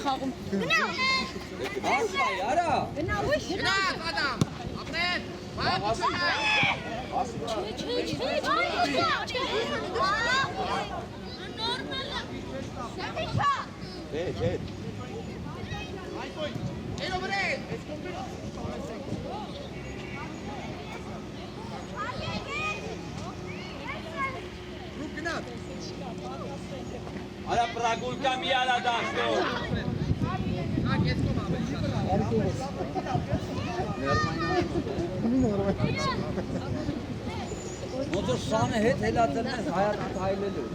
Խաղում։ Ասա, արա։ Գնա, Ադամ։ Ապրեն։ Արա պրագուլկա մի արա դաշտով։ Ոնց որ շանը հետ հելացել ես հայատից հայլելու։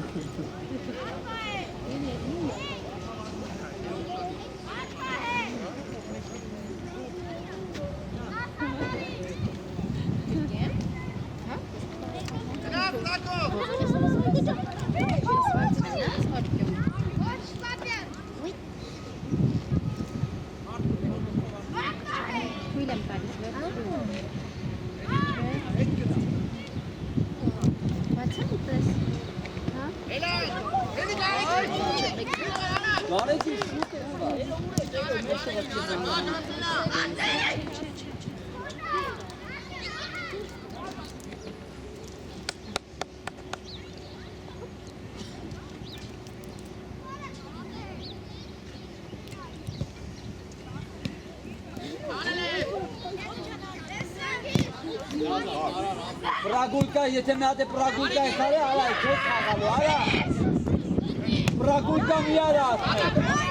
Պրագուլկա, եթե մի հատ է պրագուլկա է խարը, արա է քեզ խաղալու, արա։ Պրագուլկա մի արա ասմել։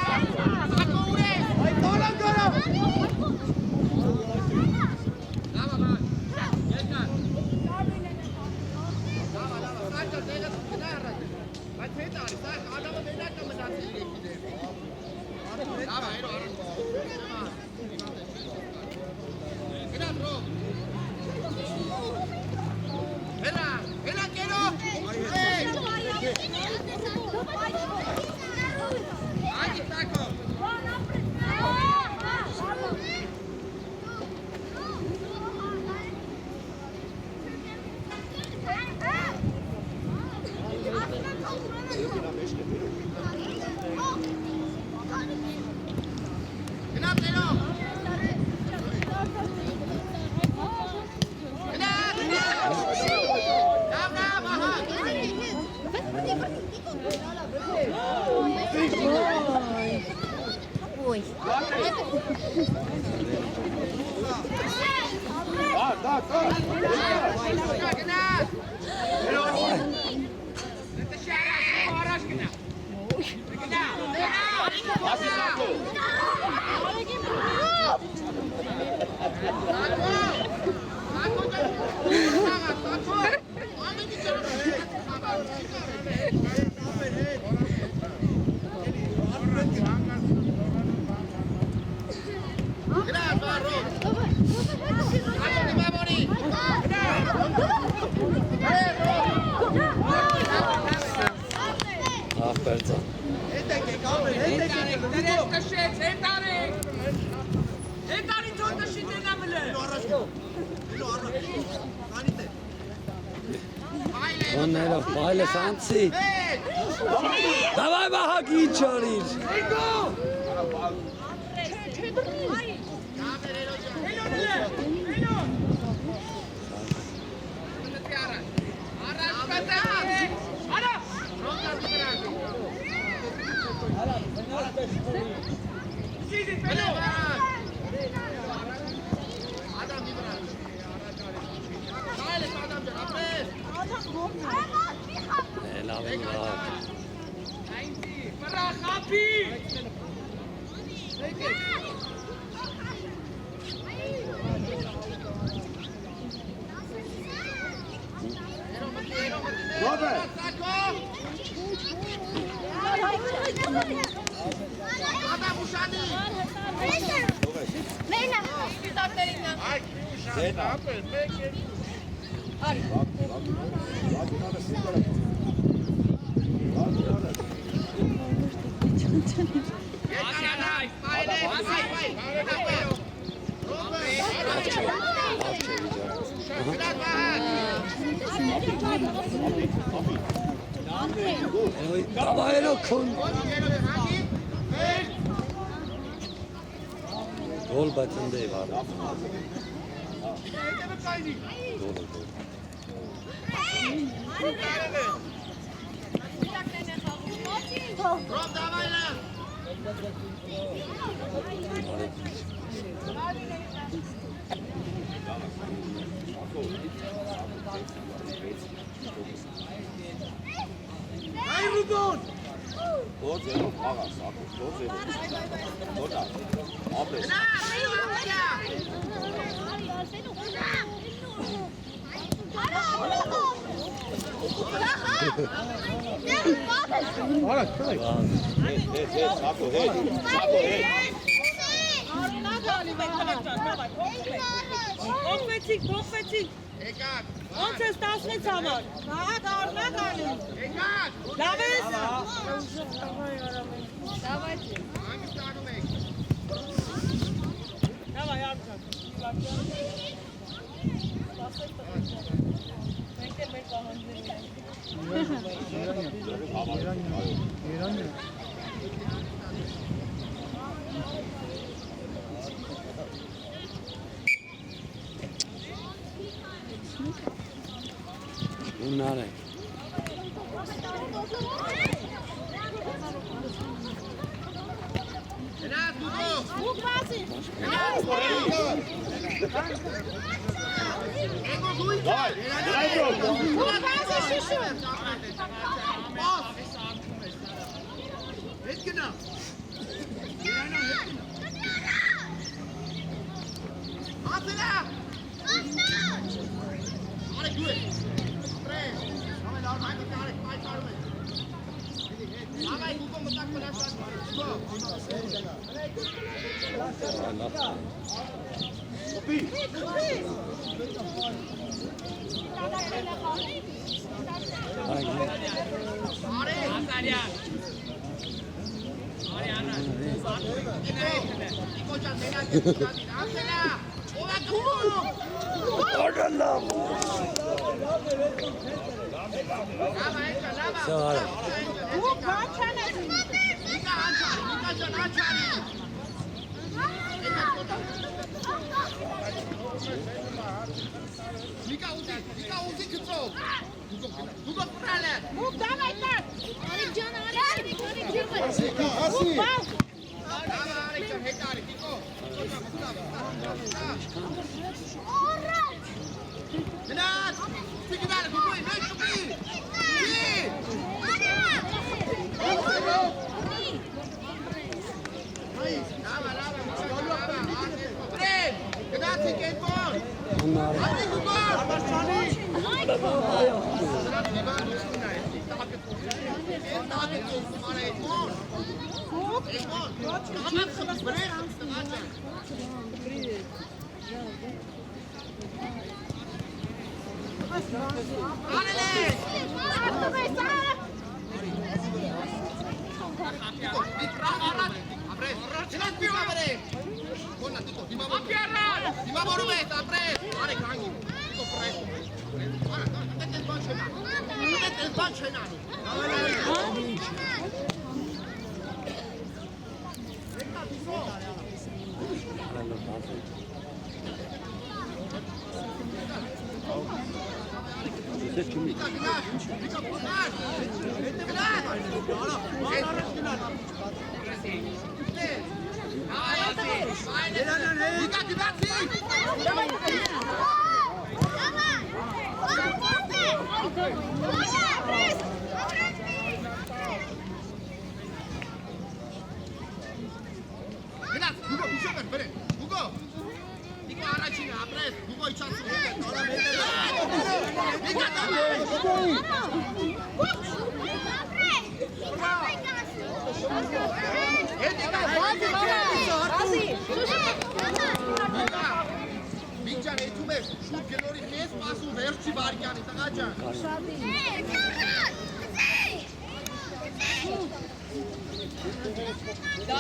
Հայլը սանցի Դավայ բահակի չարիր Давай, Рокон. Gol batında var. Gol. Գոն։ Գործերով խաղա, սակո, գործերով։ Որտա։ Ապրես։ Արա, քայ։ Հետ, սակո, հետ։ Սակո, հետ։ Կողվեցիք։ Ոնց ես 16 համար։ Նա գալու։ Լավ ես։ Давай, Արմեն։ Մենք էլ մեր պահանջներն Երանը։ Ուննարը։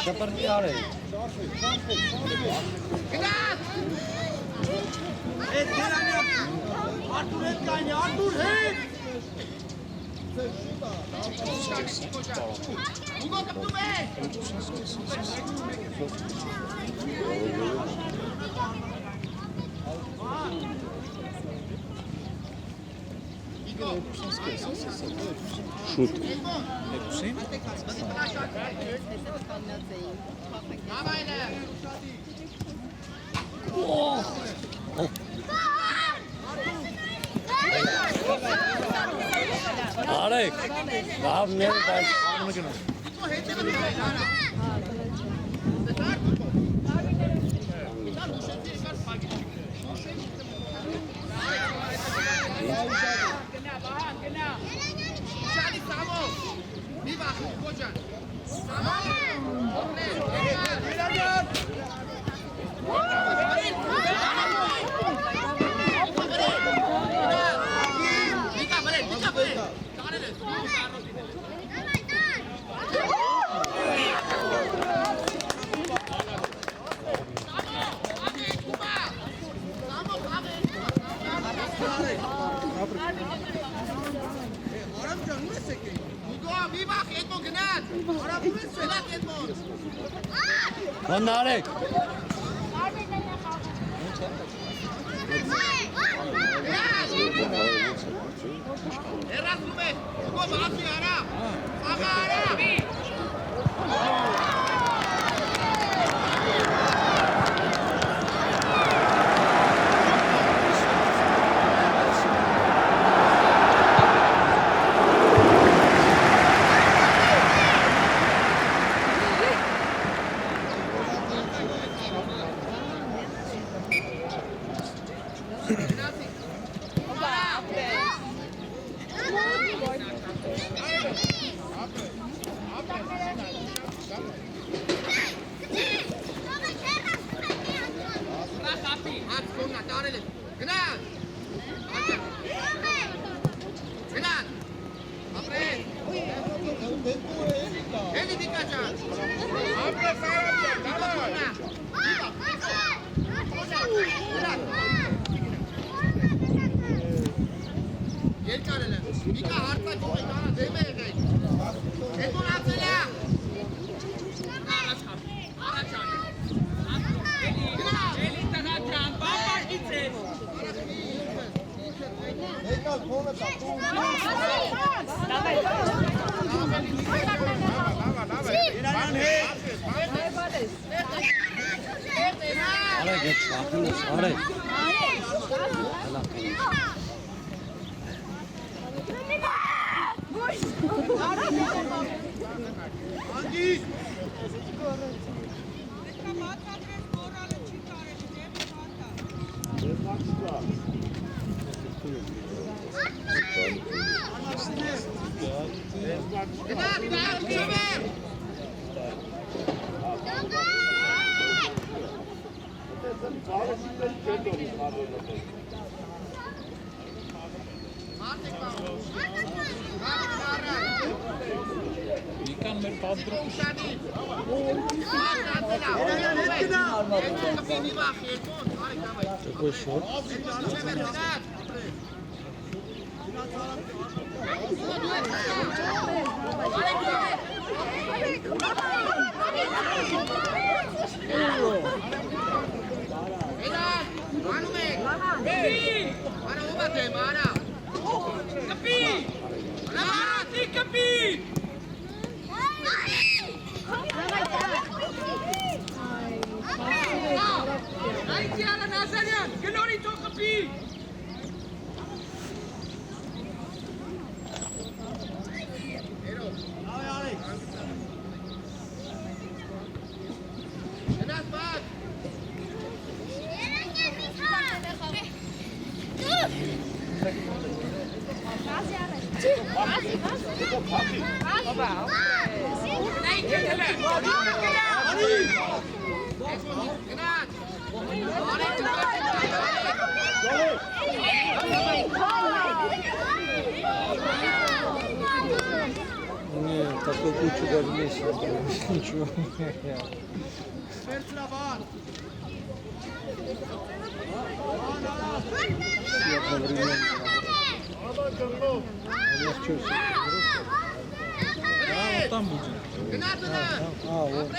Շապրտի արե։ Այդ դրանյա Արտուր հետ կայնի, Արտուր հետ։ Ուգո կպտում է։ Շուտ։ Արա Արեք։ Լավն է, բայց անը գնա։ Ոնն արեք։ Erasmus, kom maar af, Jara. Aga. Нет, такой кучу даже месяц. Ничего. Все одновременно. Вот там будет. А, вот.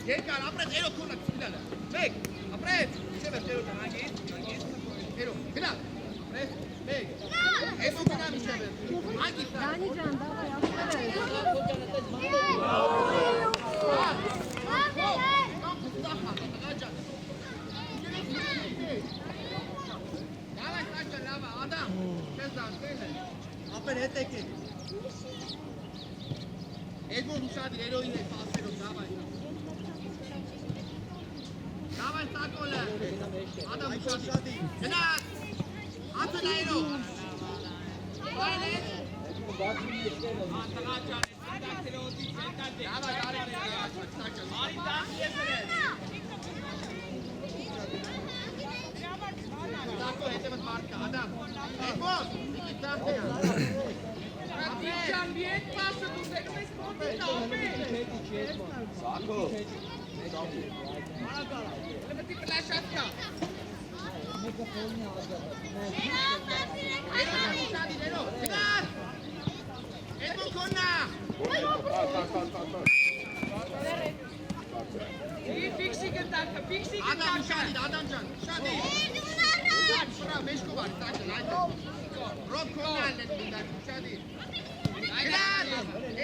Երկար, ապրեց, էրո քունը քիլալը։ Մեկ, ապրեց։ Չեմ էրո հանգից։ Էրո, գնա։ Ապրեց, մեկ։ Էսո գնա միջև։ Հանգից։ Դանի ջան, դավայ, ապրեց։ Ապեր հետ եկեք։ Էգոն ուշադիր, էրոին է պասերով, դավայ։ Դավայ սակոլը։ Ադամ ուշադիր։ Գնաց։ Ատն այրո։ Բայն է։ Ատղա ճան է, սանդակտերոդի ծենտանդ է։ Դավայ, արի դախ ես էր։ Սակո հետևդ մարդկա, Ադամ։ Էգոն, իքի ծախ է։ Ջան, միետ պասը դուս եք մեզ մոտին ապել։ Սակո։ Լմտի պլաշատկա։ Էրո, գնար։ Էդմոն կոննա։ Ֆիքսի գտակը, ֆիքսի Ադամ գտակը։ ուշադիր, Ադամ ջան, ուշադիր։ Դակ շրա, մեջկո բար, տակել, այդը։ Ռոբ կոննալն է դակ, ուշադիր։ Գնար,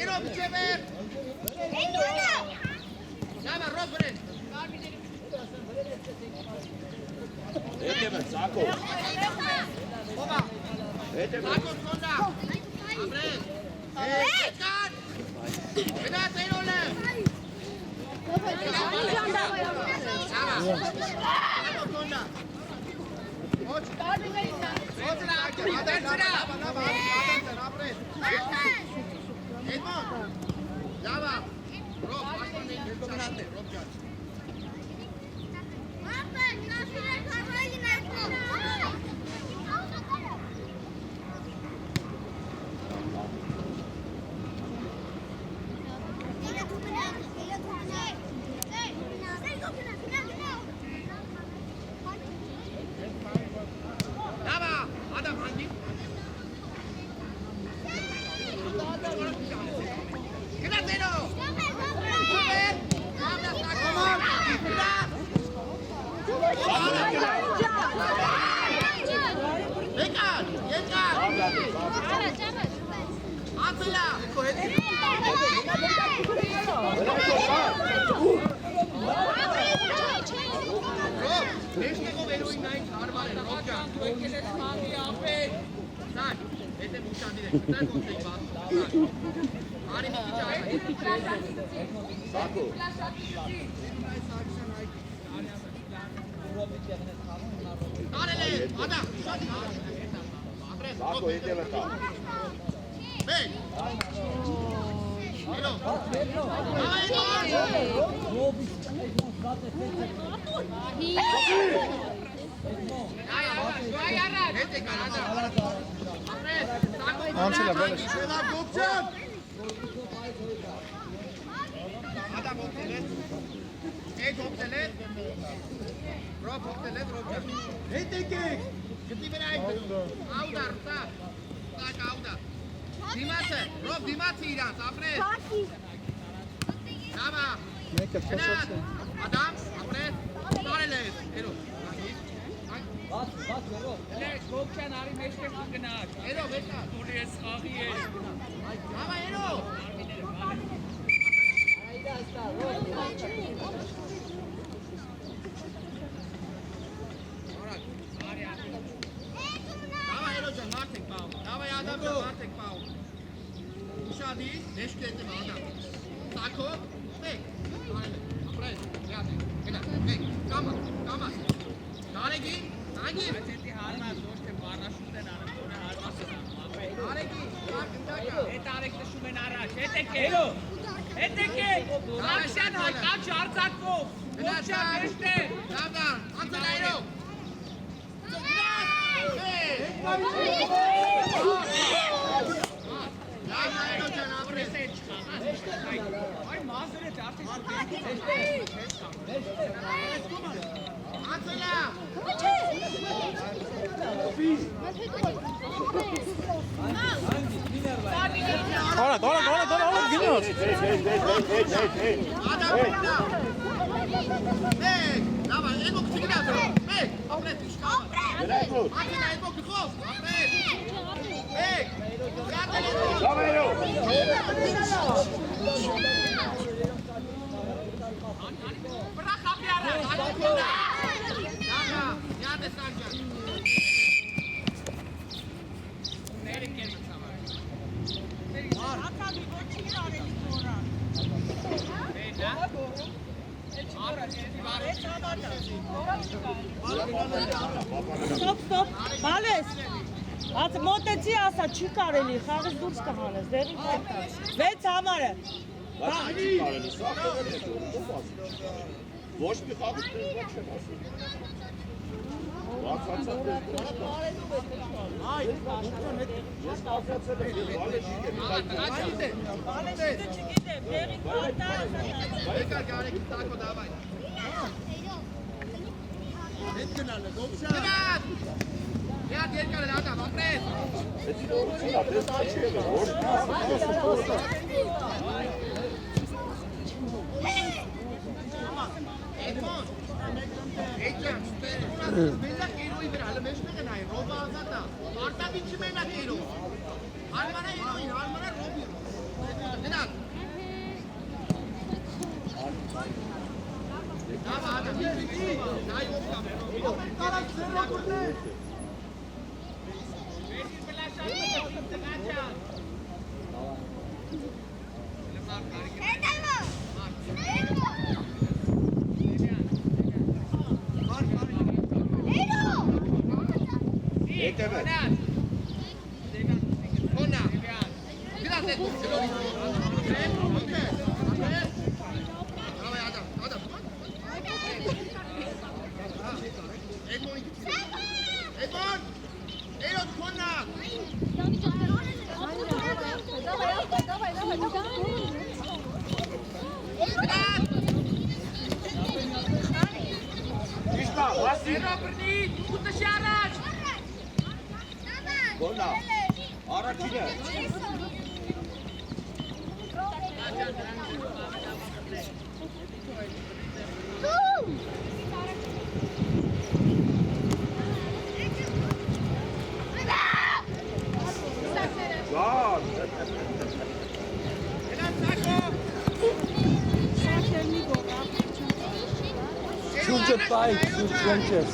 էրո բջևեր։ Դամա, ռոբ բրեն։ Հետևը, Սակո։ Ովա։ Հետևը։ Սակոն կոննա։ Ապրես։ Էկար։ Գնաց էրոլը։ Սակոն կոննա։ Ոչ։ Ոչ լակը, ադան սրա։ Ապրես։ Էդմոն։ Լավա։ Ռոբ, աշտան են գնաց է, ռոբ ջան։ Լավա, Ադամ հանգի։ Գնաց էրո։ Ուբեր։ Ադամ սակոմար։ Գնաց։ Եկար, եկար։ Ատլա։ Մեջնեկով էրոին նայք հարմար են, ռոբ ջան։ Եկել ես մամի ապել։ Սակ, հետև ուշադիր եք, սակ ոնց եք բաս։ Արի մի քիչ այլ։ Սակո։ Տարել է, Ադամ, ուշադիր։ Ապրես, Սակո, հետևը տա։ մեկ։ Էրո։ Հետ եկար, Ադամ։ Ապրես, սակո։ Անցելա, բելես։ Շելավ գոպչան։ Ադամ հոգտել ես։ Էգ հոգտել ես։ Ռոբ հոգտել ես, ռոբ ջան։ Հետ եկեք։ Գտի վրա եք դնում։ Աուդար, սակ։ Սակ, աուդար։ Դիմացը, ռոբ դիմացը իրանց, ապրես։ Դամա։ Մեկը փոսած է։ Ադամ, ապրես։ Տարել ես, էրո։ Բաց, էրո։ Լեկ, գոպչան արի մեջտեղ ու գնաք։ Էրո, վեկա։ Դուրի ես խաղի ես։ Դամա, էրո։ Neş geldi mi adam? Sako. Bek. Apres. Geldi. Gel. Bek. Kama. Kama. Naregi. Naregi. Die Haarmaat durch den Barraschunden an ohne Haarmaat. Naregi. Tarek the Shumenara. Eteke. Action hay kaç artsakko. Action işte. Nereden? Antalya'yı. Ay mazeret artık. Antalya. Doğru, gidiyor. Adam burada. Bek. Lama, ego küçük lazım. Bek. Apres düştü. Antalya ego küçük. Apres. Bek. Nereden ego? Bravo, Elo. Bırak kapıyara. Lama. Nerede Sancar? Nereye gelmek sana? Stop, բալես, մոտեցի ասա, չի կարելի, խաղից դուրս կհանես, դերին կայտաս, 6 համարը, Ոչ մի խաղի դրված չեմ ասում։ Բացացած բալեսը չգիտեմ, դերին կայտաս, Bekar gari Sako davay. Gel. Ya diğer kale adam. Apres. Edmond. Ekran. Bella kero iber alamesh ne kanai. Roba azata. Arta bichi mein na kero. Almana heroin. Almana robi. Denat. Tamam adam. Nay okam. Karak serra kurne. Yetemez. Kona. Biraz et. Davay adam. Adam. Edmond. Edmond. Edmond Kona. İşte Vasil. Robert, goed te sjaraat. Kona. Araçine. Lan. Շուրջը տայք, շուրջ ոնչես։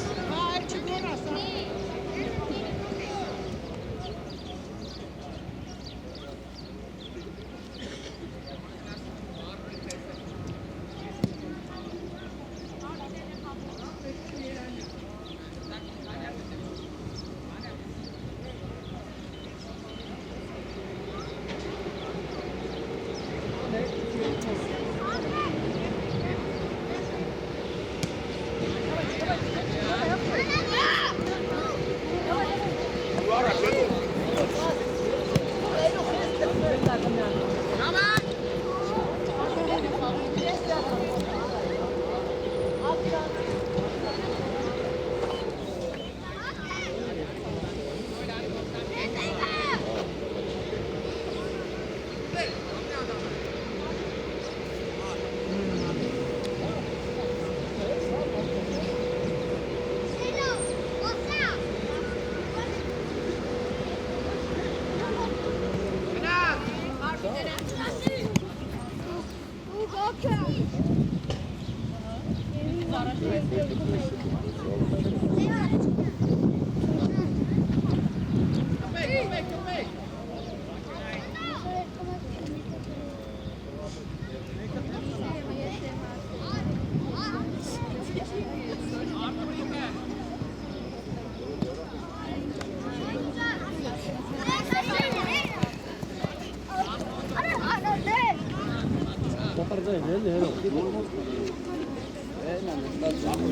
Սակո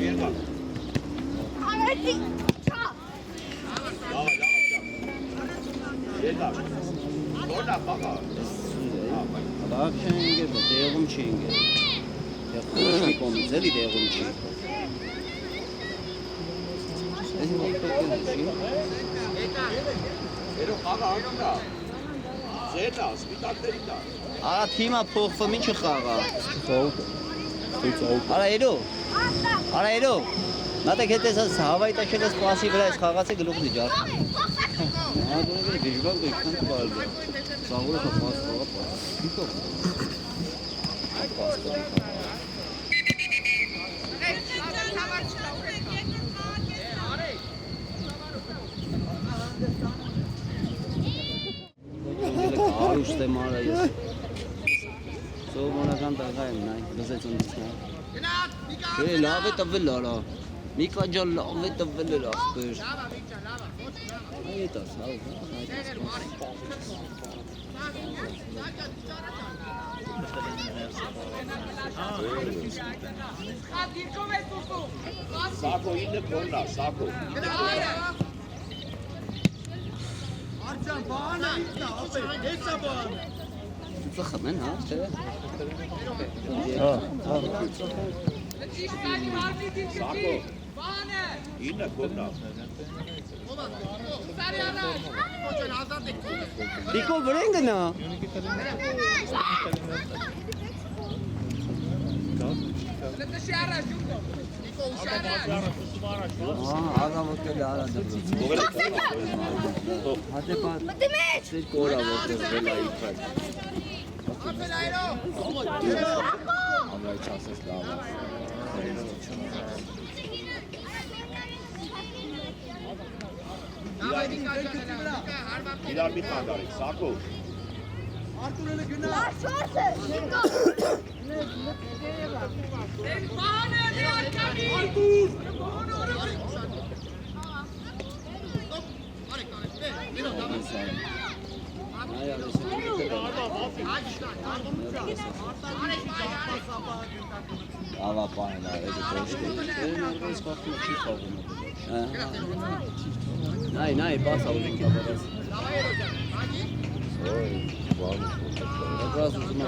երկա։ Երկա։ Որնա բաղա։ Լավ չեն եկել, տեղում չի եկել։ Տեղում կոմից էլի տեղում չի։ Այս մոտքն Երո խաղա անգա։ Զետա, սպիտակների դա։ Արա թիմը փոխվում ինչը խաղա։ Արա երո։ Նատեք հետես հավայի տաշել ես պասի վրա ես խաղացի գլուխնի ջար։ Ահա դու դիժվակ դու քան կբալ։ Սաղուրը պաս խաղա պաս։ Արուշտ եմ արա ես։ Սովորական տղա եմ նայ, լզեց ունից նա։ Լավ է տվել արա։ Միկա ջան լավ է տվել էր ախպեր։ Այդ աս, հավ։ Սակո ինը կոննա, սակո։ Արջան, բանը ինքնա, ապե, հեսա բան։ Ծխմեն, հա, չէ։ Սակո։ Ինը կոննա։ Դիկո վրեն գնա։ Աղա ոտել արա դրուց։ Հատե պատ։ Սեր կորա ոտել վելա իպար։ Ամրայ չասես լավ։ Իրար մի խանդարիք, սակո։ Արտուրելը գնա։ Ava payla öyle koştu. Benim arkadaş kalkma çift kaldım. Nay bas aldım kabadas. Biraz uzun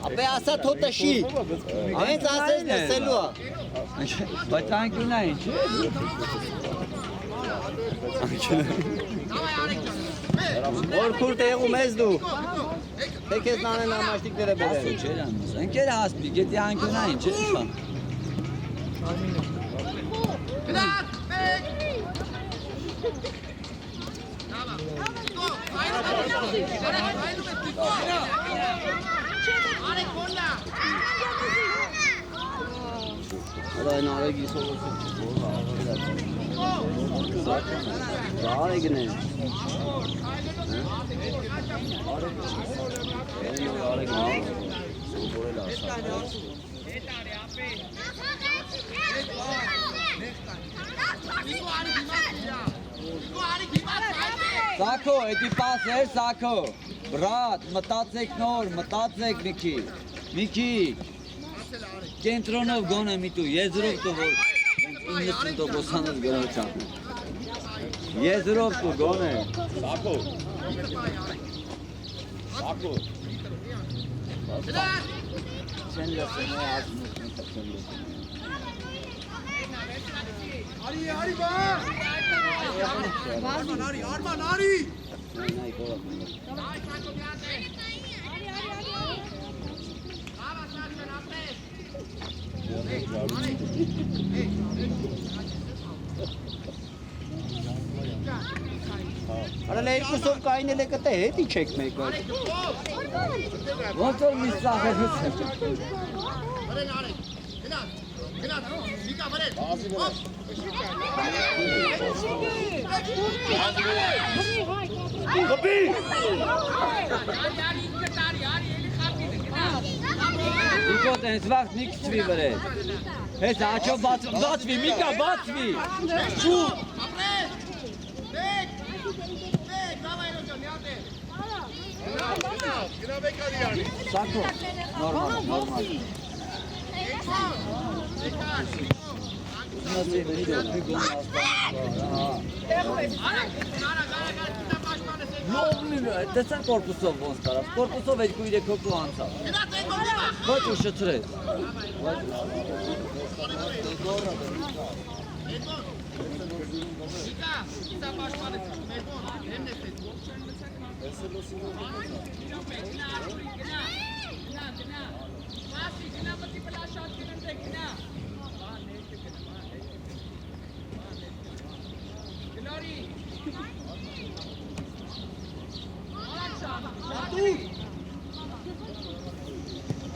Abe asa totashi. Avet asas neselu. Բայց անկյունա ինչ։ Որ քուր տեղում ես դու։ Թե քեզ նանեն ամաշտիկները բերել։ Չէր անմս։ Ընկեր հասպի, գետի անկյունա ինչ է շան։ Ալա նարեգի սովորություն Zahre gine. Սակո, էդի պաս էր, Սակո, բրատ, մտածեք նոր, մտածեք մի քիչ, կենտրոնով գոնե միտու, եզրով տու, որ 90%-անով գնոչան, եզրով տու գոնե, Սակո, Սակո, չեն լսեն է ասում ես մտածեն լսեն, Արի բա Արման արի Նայ կողա Արա երկուսով կայնել է կտե հետի չեք մեկը ոնց որ մի սաղեր հսեմ, Իկոտ հենց վաղտ մի կծվի վրետ, հենց աչով բացվի, միկա բացվի, շուտ, Bek! Bek! Bek! Давай, Roger, Գնաբեք արիանի։ Սակո, նորմալ, նորմալ։ Նասի վիդեո բիգոն Լովնի դեսան կորպուսով ոնց կարավ։ Կորպուսով այդ 2-3 հոգու անցավ։ Ոչ ուշացրեց։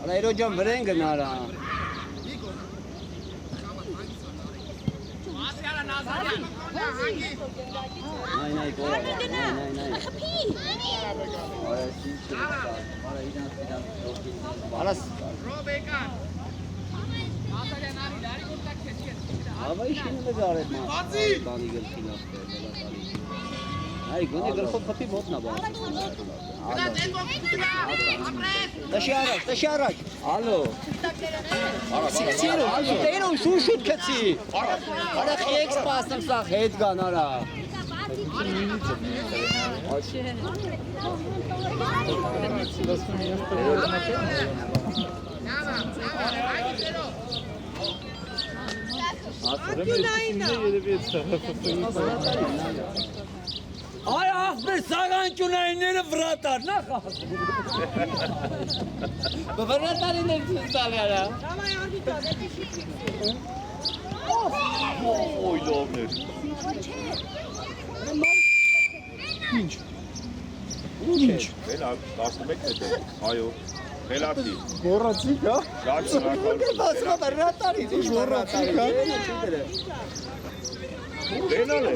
Արա իրո ջան վրեն գնարա։ Նայ գորա։ Նայ։ Արա ինչ է։ Արա իրանց լոկի։ Արա Ռոբեկան։ Ava işini de gayret ma. Bani gülkün yaptı. Ay gönde gülkün kapı botna bak. Taşı araç. Alo. Siro, Siro şu şut ketsi. Ara X pasım sağ hedgan ara. Ay ahmet sagan güneyleri vratar ne kaldı? Bıvırlar indir sallara. Oy lovner. Ինչ։ Բելա 11 մետր։ Այո։ Բելակի։ Գոռացիք, հա։ Լաց հակալ։ Basma barratari. Գոռացիք, հա։ Բելալ է։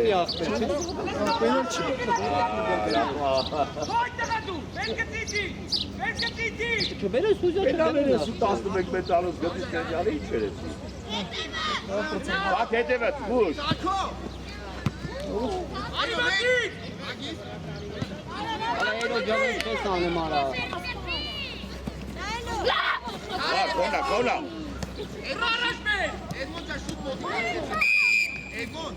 Պենալ չի։ Beni suya Բելալ է 11 մետրանոց գտի կենյալի ինչ էր։ Բաք հետևեց, բուր։ Aero canım kesane mara. Կոլա։ Էդմոն ճա շուտ մոտի։ Էդմոն,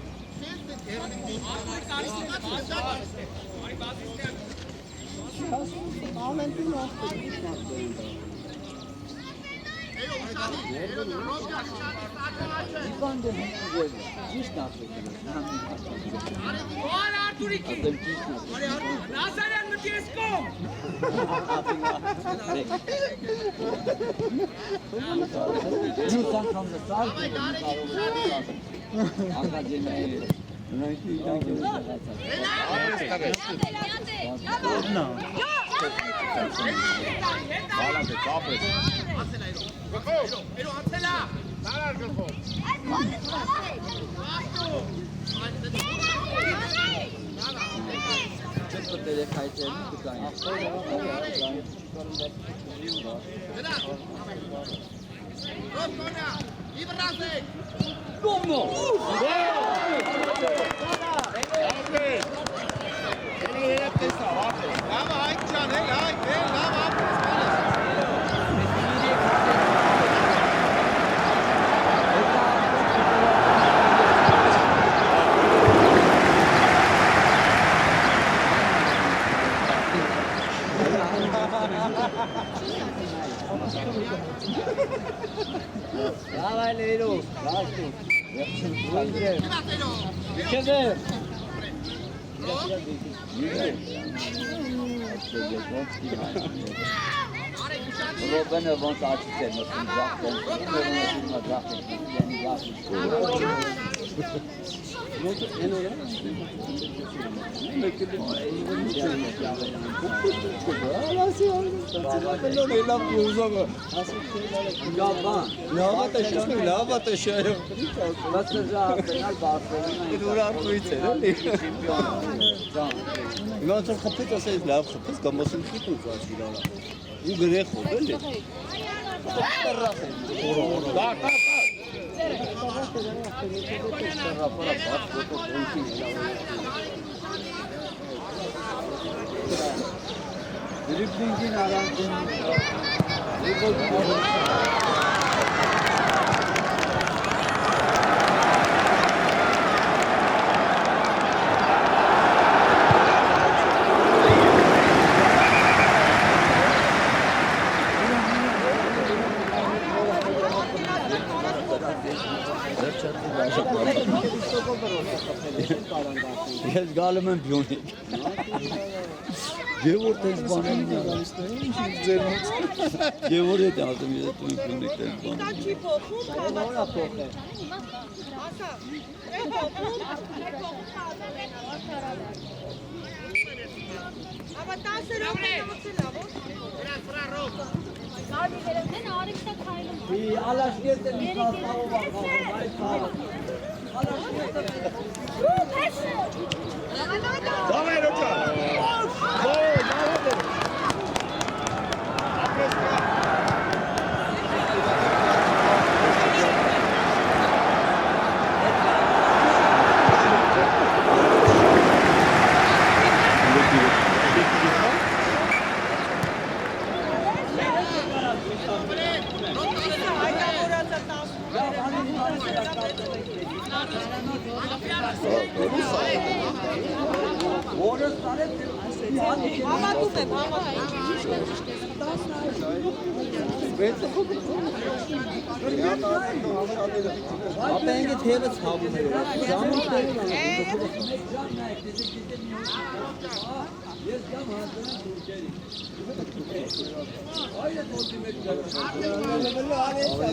Ճիշտ ասում Ո՞ր Արտուրիկի։ Նազարյան մտի ես կողմ։ Ջուս անգամ դա սար անգա ջենի նույնիսկ իրանք Բալանս է, կապեց։ Էրո անցելա։ Տարար գլխով։ Չես պետք է քայթել դուքային Ռոբկոնա, իվրազեք։ Կողմո Լավ հայք ջան, հել հայք, լավ ապրես։ Давай Леро. Раstu. Քեզե Ռոբենը ոնց աչքից էր մտնում ձախտեն, Իմանց խփից ասես լավ խփից կամ ասում չի ուզած իրարա։ Ու գրեխով էլի։ Դրիբլինգին առանցին Ես գալում եմ բյոնիկ Գևորդ ես բանել Գևորդ է ասում ես դու բյոնիկ ես բանել Դա չի փոխում, Նորա փոխ է։ ասա, է փոխում, Աբա 10 րոպե մոծելա, ոչ։ Ի ալաշկետ է մի կազմով Давай, Роджа! Համատում եմ, Ապա ինքը թևը ցավում է։ Ժամը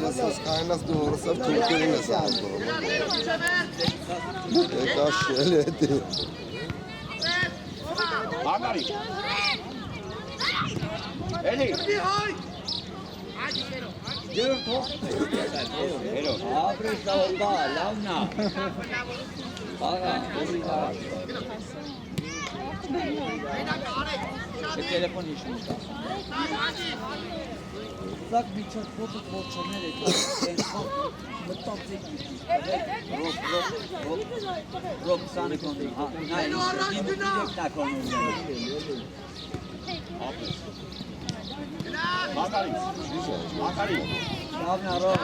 Ասած կայնած դու որսավ թուրքերին ես ասում։ Դա շել է դե։ Ակարի։ Էլի։ Հերո։ Ապրես լավա, լավնա Աղա, ոզիկա Տելեֆոն հիշում կա Սակ միչակ ոտը փորձաներ է մտածեք Ռոք սանը կոնդի Նայ, Ակարի։ Ակարի։ լավնա ռոք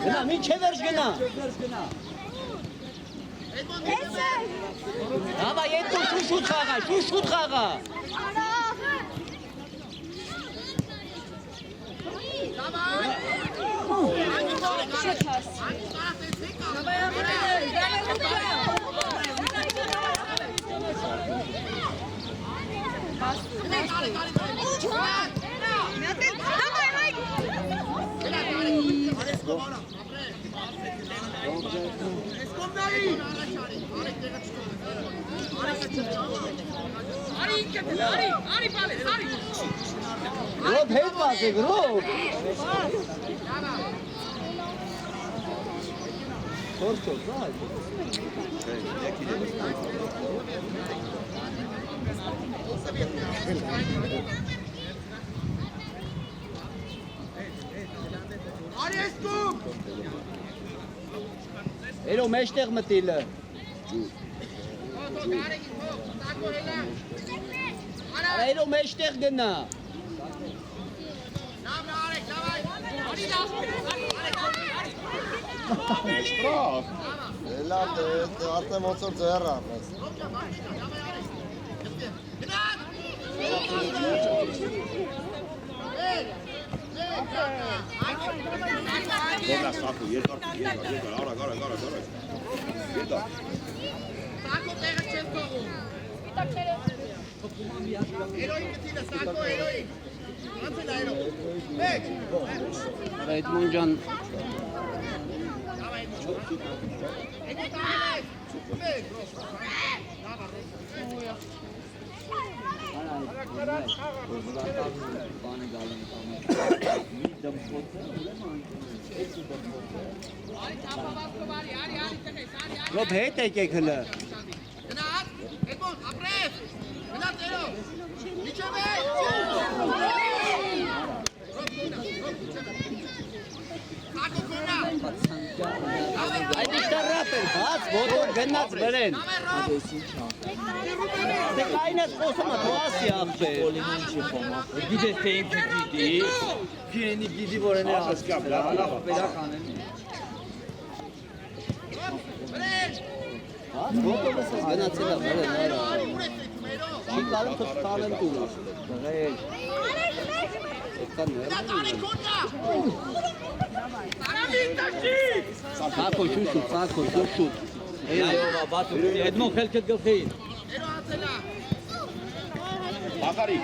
գնա, մինչև վերջ գնա։ Հավա երկու շուշուտ խաղա, շուշուտ խաղա։ Ռոբ հետ վազեք, ռոբ։ Խորքով, զայ։ Էրո մեջտեղ մտիլը։ Էրո մեջտեղ գնա։ Շտրաֆ։ Էլա դե արդեն ոնց որ ձեռ առնես։ Դորա սակու, երկար, արա, Եդա։ Սակո տեղը չեն թողում։ Հերոյին գտիլը, սակո հերոյին։ Անցել այրո։ Մեկ։ Էդմոն ջան։ Եկեք այլեք։ Մեկ, ռոս։ բանը գալում կամ մի դմփոցը ուրեմն էսի դմփոցը Ռոբ հետ եկեք հլը։ Գնաց, Գնաց վրեն։ Դե կայնած խոսում է թողասի ախպեր։ Գիտես թե ինքը գիտի, քինի գիտի որ են ասկա, պետական են։ Ոտովս գնացել է վրեն, արա։ Չի կարող թողտալեն տունը։ Դղել։ Եկան ներմին։ Սակո շուշուտ։ Այո, բաթու, edmon խելքդ գլխի։ Բախարի։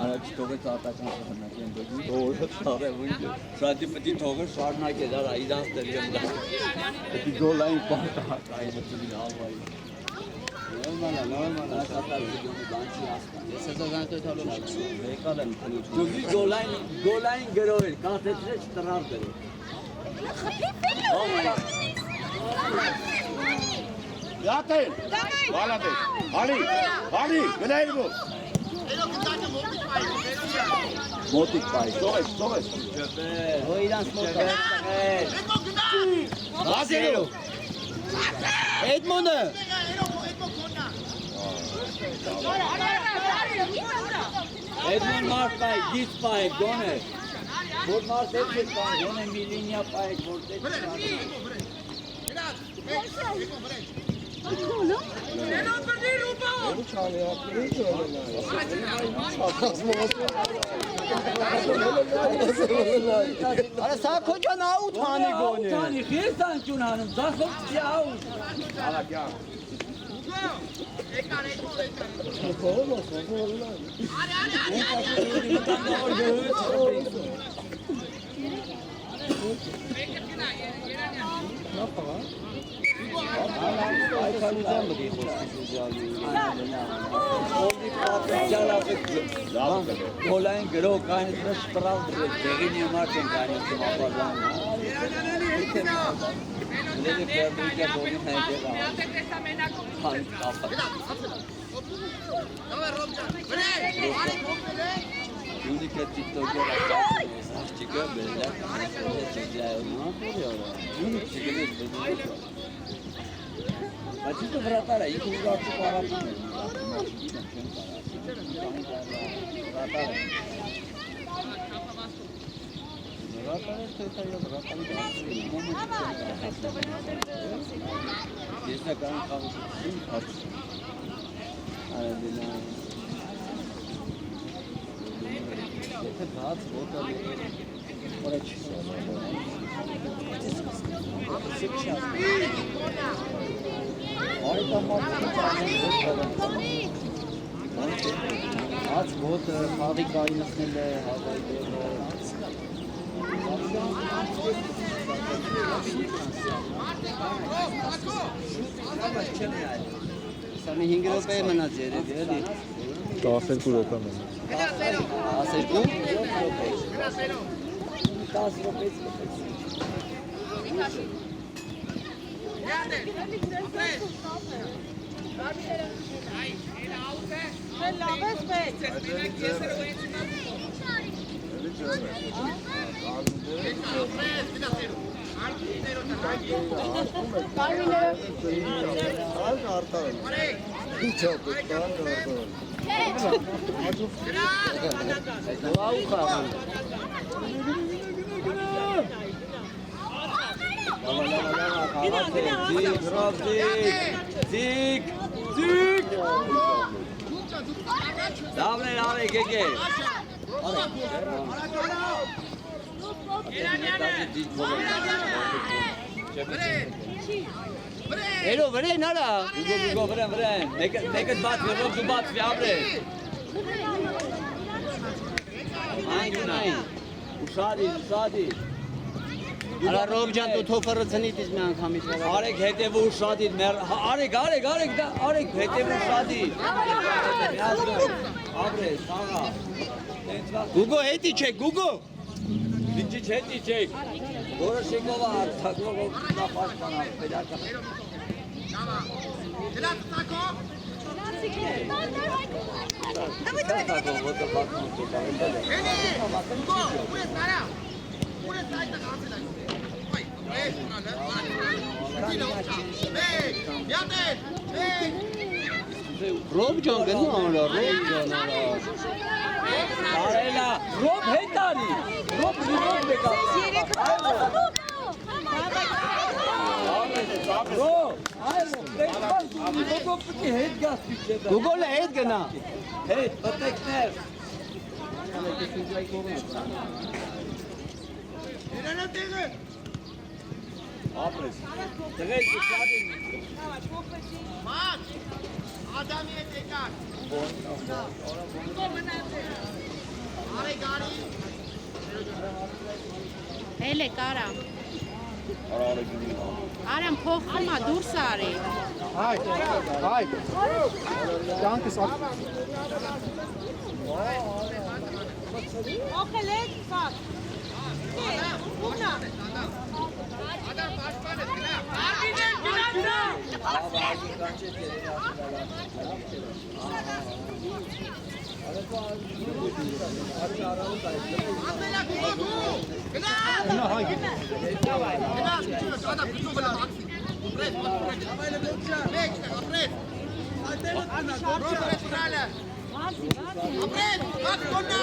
Առաջ թողեց արտական խմնակեն դեպի դուրս շարևույն։ Շատի պետք է թողը շարունակել, արա իրանց դեր գնա։ Պետք է գոլային պարտա կային դեպի հալվայի։ Նորմալ, ասատար բանցի ասկան։ Ես հեսա զանքոյթալով եկալ եմ քնուց։ Դուքի գոլային գրովել, կանթետրեց տրավ գրել։ Յատել։ Բալադես։ Հալի, գնայր գո։ Մոտիկ պայ։ Սողես։ Հո իրանց մոտ է։ Բազերո։ Էդմոնը։ Edmon մարդ պայ, գիծ պայ, գոնե։ Որ մարդ էդ պայ, գոնե միլինյա պայ, որ դետ պայ։ Արա սա քոջան աուտ հանի գոնե։ Տանի խիստան ճունանում, զախով չի աուտ։ Այքանության բդի խոսքից ուզյալի։ Գոլային գրող կայնից մեզ շպրալ դրել, դեղին յամար չեն կայնից կմապարլան։ Լեգը պերդույկը բովին հայգեղա։ Հանք կապա։ Յունիկը տիտոգեր աղջիկը բերլակ յունիկ չգնեց բերլակ։ Բայց ինքը վրատար է, ինքը ուղղացու պարապում է։ Վրատար է։ Վրատար է, թեթայը վրատարի դարձել է, մոմը ես նա կարան խաղուսություն հարց։ Արադինա։ Եթե բաց ոտը որը չսա։ Հաց ոտը, խաղի կայնացնել է, հավայդել է։ Սա մի 5 րոպե մնաց երևի, էլի։ 12 րոպե մնաց։ 12 րոպե։ 10 րոպեից Ձիկ Դավներ արեք եկեք Էրո վրեն արա Գուգո վրեն Մեկդ բացվի, ռոբ դու բացվի ապրես Անգնային Ուշադի Արա Ռոբջան դու թոփերը ցնիտից մի անգամից վրա Արեք հետևը ուշադի Արեք հետևը ուշադի Ապրես, աղա Գուգո հետի չեք, Գուգո Ինչի չետի չեք Որը շեկովա արտակլով նա պաշտանա պետակա Ուրես այդտեղ անցել Ռոբ ջան գնա արա, Ռոբ ջան արա։ Արելա, ռոբ հետ արի։ Ռոբ լիվոն դեկա։ Ռոբ, այո, դեպքան դու պիտի հետ գաս պիտի։ Գուգոլը հետ գնա։ Հետ, պտեկներ։ Իրենը տեղը։ Ապրես։ Դրես դիքադին։ Մաչ, Ադամի հետ եկար։ Արի գարի։ Էլե կարա։ Արամ փոխվում է դուրս արի։ Հայ։ Danke, sag. Օքել եք, սակ։ Ունա։ Ադամ պաշտպան է գնա։ Արգիջեն գնացա։ Ադելա գնա։ Գնա հայ։ Գնա Ադամ պիտի գնա մաքսի։ Պրես, պրես։ Մեկ, պրես։ Ռոբերտ Ռալը։ Ապրես, մաքս կոննա։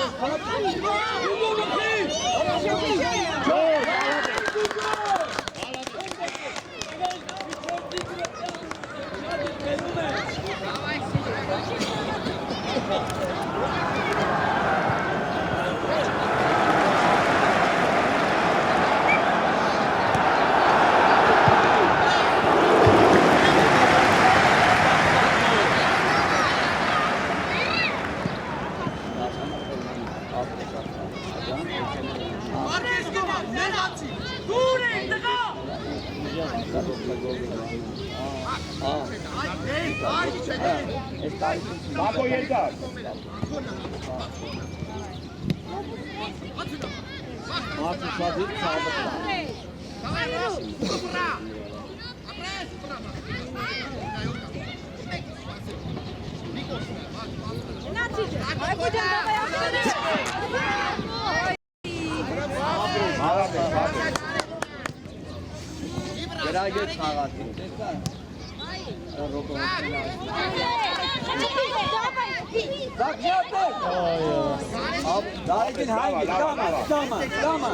Դուր է տղա։ Բաբո երկար։ Մարդը շատ իր ցավը։ Գրագե ցաղացի։ Ռոբոտ։ Դակյատը։ Դարեկին հայգի, կամա։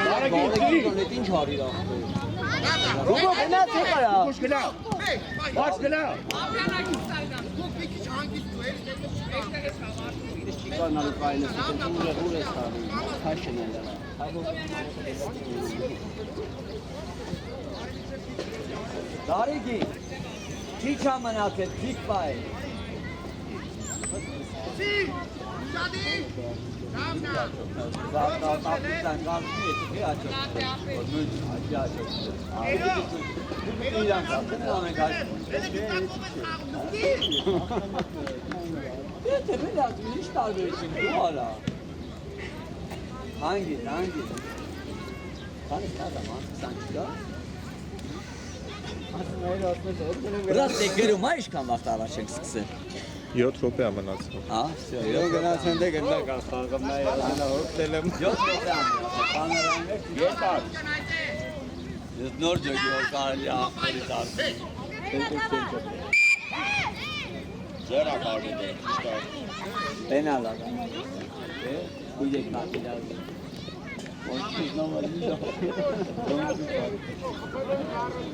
Դարեկին ինչ հարիր ախտը։ Ռոբո գնաց եկարա։ Ուշ գնա։ Բաց գնա։ Կանալ կայնը ուր է ստալի։ Քաշն է լա։ Դարեկի։ Քիչ է մնացել, քիչ բայ։ Շադի։ Ռամնա։ Ապստան գալի է, թե աճը։ Մոտ աճը։ Իրան կապն ամեն կայ։ Դե բելած ինչ տարբերություն դու արա։ Հանգի։ Քանի ստադամ, սանջկա։ Բրաս դեկերում այժքան վաղտ առաջ ենք սկսել։ 7 րոպե մնացել։ Հա, всё, Ես գնացել դե գնա կախաղում նայ անա հոգտել եմ։ 7 րոպե Երկար։ Ես նոր ջոգի որ կարելի ախորի տալ։ Ձերա կարդի դե։ Պենալ ա։ Ույեք նատիլալ։ Ոչինչ նոմալի։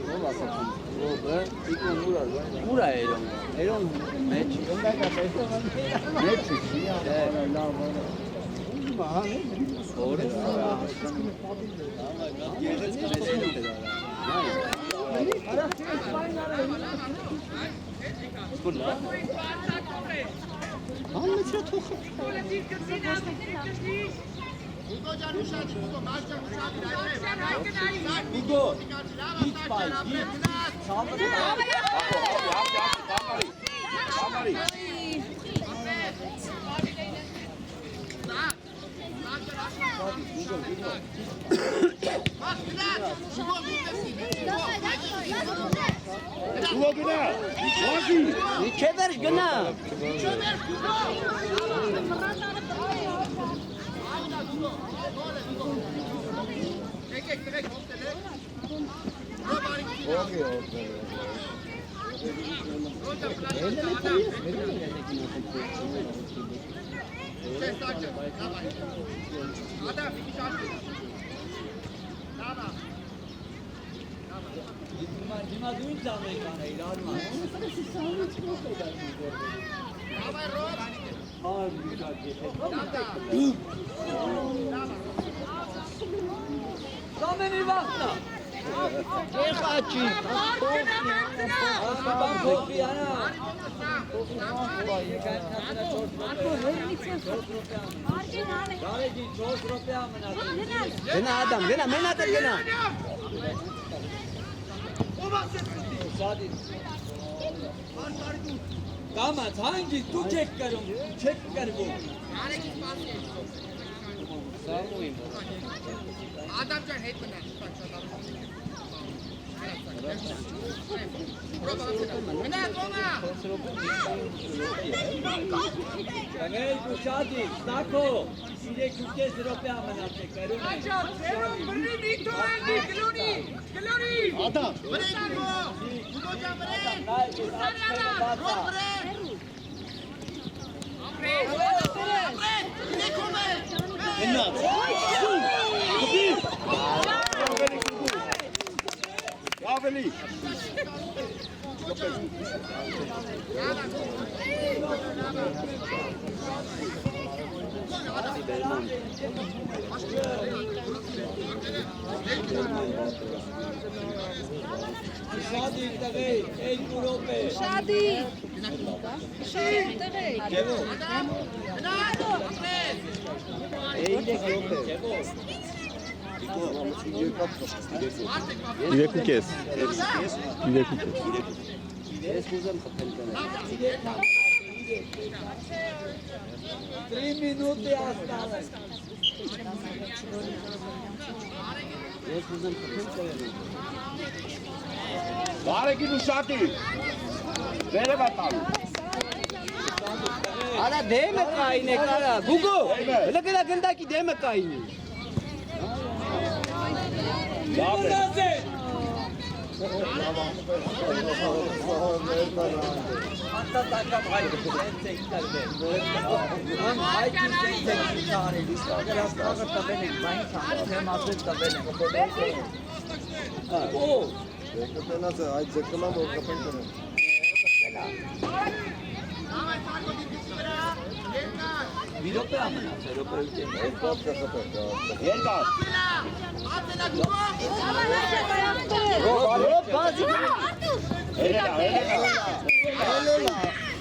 Ո՞վ ասացին։ Ո՞վ է։ Իքն ուրա երոն։ Երոն մեջ։ Մեջ չի։ Լավ։ Որը։ Ես կներել։ Skula. Աննա թող։ Ուգո ջան ուշադի, Ուգո, մաշճան ուշադի, այդպես։ Ուգո, իջ բայ, իջ։ Համարի։ Ուգո գնա։ Ո՞նքի։ Իչևեր գնա։ Եկեք, տղեկ, հոստելեք։ Ռոբ արի քիլա։ Օքեյ, օքեյ։ Ռոջա պլանետա, Ադամ։ Չես տաճը, լավա։ Ադամ, մի շարքի։ Լավա։ Հիմա դու ինձ ամերիկան էիր արման։ Լավա, Ռոբ։ Կամենի վաղտնա։ Եղաչի։ Ասպան փոխվի անա։ Գարեջի 4 ռոպեա մնացել։ Գնա Ադամ, գնա, մենակ գնա։ Սադի։ Կամած, հանգիստ դու չեք կրում, չեք կրվում։ Արեգի սպասի։ Ադամ ջան հետ մնա, մնա կոմա։ Կանել ու շադի, ստակո, 3.5 ռոպեա մնացել, կրում ենք։ Բրի մի թողնի, գլորի։ Ադամ, վրեն գուգո, գուգո ջան վրեն։ Ռոբ վրեն։ Ապրեն, նեկում է։ Գնաց։ Ավելի։ Շադի տղեի, 2 ռոպե։ Շադի։ Շադի։ Ջևո։ Գնա, ապրեն։ Իրեկու կես։ Ես ուզեմ խփել դրանք։ 3 մինուտի աստալ։ Ես ուզեմ խփել դրանք։ Բարեկին ու շատի։ Վերև ատալու։ Արա դեմը կայինե կարա։ Գուգո, հələ գնա գնդակի դեմը կայինի։ Լավ է։ Արտատակամ հայտ սենցեք տալվել։ Հայտ սենցեք չարել, իսկական աստղը տվել են, բայն չան, թեմ ասել տվել են։ Օ, Եկտենաց այդ ձգտման որ կապեն կրեն։ մի ռոպե ամնացել, ռոպե ուտեն։ Այդ կապ կապեն։ Երկար։ Ատելա գուգո։ Ռոբ բազի։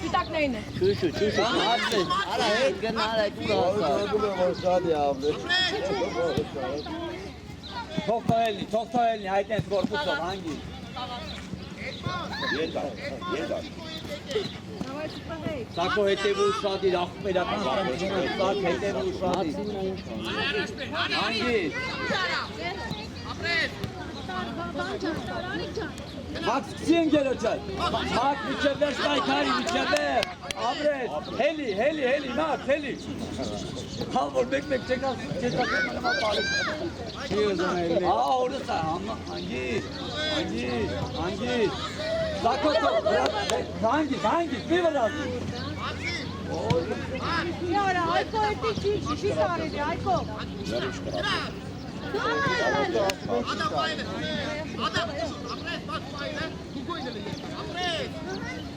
Պիտակներն է։ Չուշու, հացը։ Արա հետ գնա արա դուր հասա։ Որ շադի ավդե։ Թող թողելնի, հայտ են կորպուսով, հանգի։ Երկար։ Սակո հետևու շադիր, աղպերական սարմիջինը, սակ հետևու շադիր։ Հանգի։ Ապրեն։ Մաքս քսի ընգելոչալ, մակ միջև վեր շտայքարի, միջև վեր, ապրես, հելի, մակ, հելի։ Հալ որ մեկ չեք ասում, չես ասում նմա պարիս։ Չի ուզում էլի։ Օրս է, հանգիս, Զակոտո, հանգիս, մի վրասի։ Իարա, այկո էտի չի սարելի, այկո։ Ադամ պայլը, Ադամ, ապրես, բաց պայլը, գուգոյն էլ եկար, ապրես,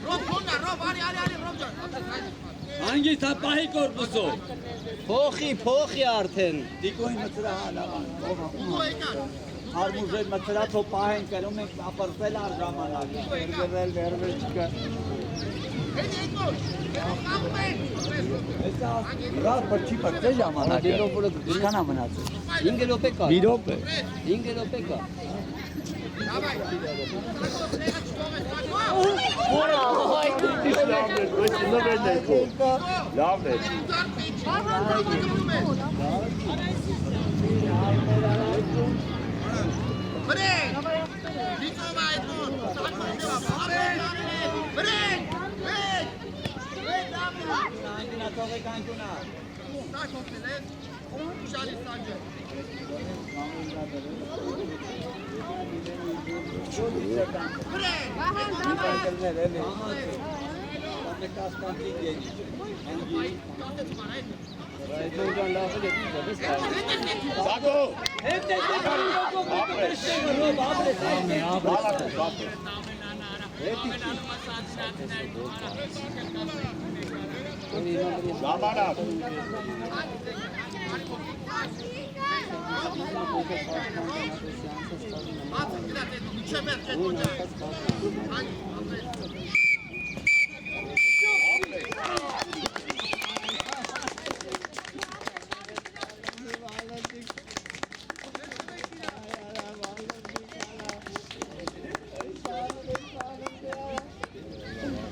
Ռոբ կոնգա, Ռոբ, արի, Ռոբ ջան, ապրես, այդս Հանգիս հա պահի կորպուսով։ Փոխի արդեն։ Դիկոյն մծրա հալավան։ գուգո եկար, Արմուժեր մծրա թո պահեն կերում ենք ապրվել առ ժամանակ։ Վերվել չկա։ հետ եկո, ապրես, Ռաս պրչի պրծե ժամանակը։ Ինչքան է մնացել։ 5 րոպե կա։ 2 րոպե։ 5 րոպե կա։ դավայ, Լավն է։ Վրեն, դիծում այդուն, վրեն, Անկունա թողեք անկունա։ Սա կոպել ես, Uşağın İstancı. Zako! Zamanat! Atın bir dakika. Mükemmel.